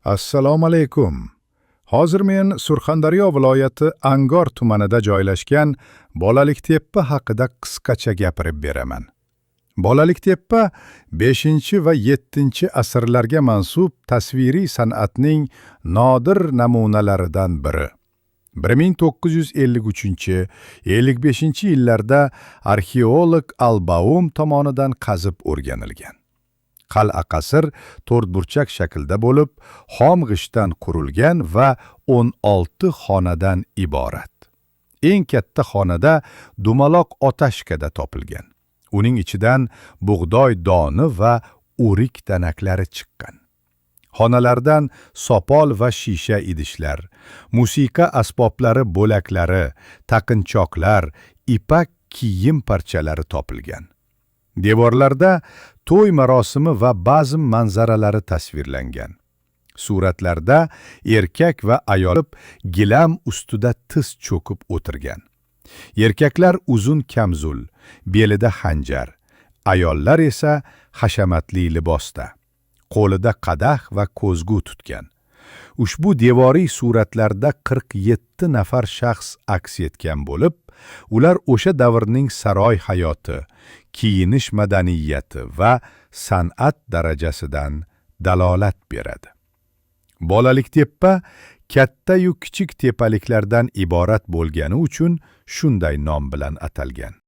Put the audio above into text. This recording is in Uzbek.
Assalomu alaykum. Hozir men Surxondaryo viloyati Angor tumanida joylashgan Bolaliktepa haqida qisqacha gapirib beraman. Bolaliktepa 5 va 7 asrlarga mansub tasviriy san'atning nodir namunalaridan biri. 1953-55 yillarda arxeolog Albaum tomonidan qazib o'rganilgan. Qal'a qasr to'rtburchak shaklda bo'lib, xom g'ishtdan qurilgan va 16 xonadan iborat. Eng katta xonada dumaloq otashkada topilgan. Uning ichidan bug'doy doni va o'rik danaklari chiqqan. Xonalardan sopol va shisha idishlar, musiqa asboblari bo'laklari, taqinchoqlar, ipak kiyim parchalari topilgan. Devorlarda to'y marosimi va bazm manzaralari tasvirlangan. Suratlarda erkak va ayol gilam ustida tiz cho'kib o'tirgan. Erkaklar uzun kamzul, belida xanjar, ayollar esa hashamatli libosda, qo'lida qadah va ko'zgu tutgan. Ushbu devoriy suratlarda 47 nafar shaxs aks etgan bo'lib, ular o'sha davrning saroy hayoti, kiyinish madaniyati va san'at darajasidan dalolat beradi. Bolaliktepa katta yu kichik tepaliklardan iborat bo'lgani uchun shunday nom bilan atalgan.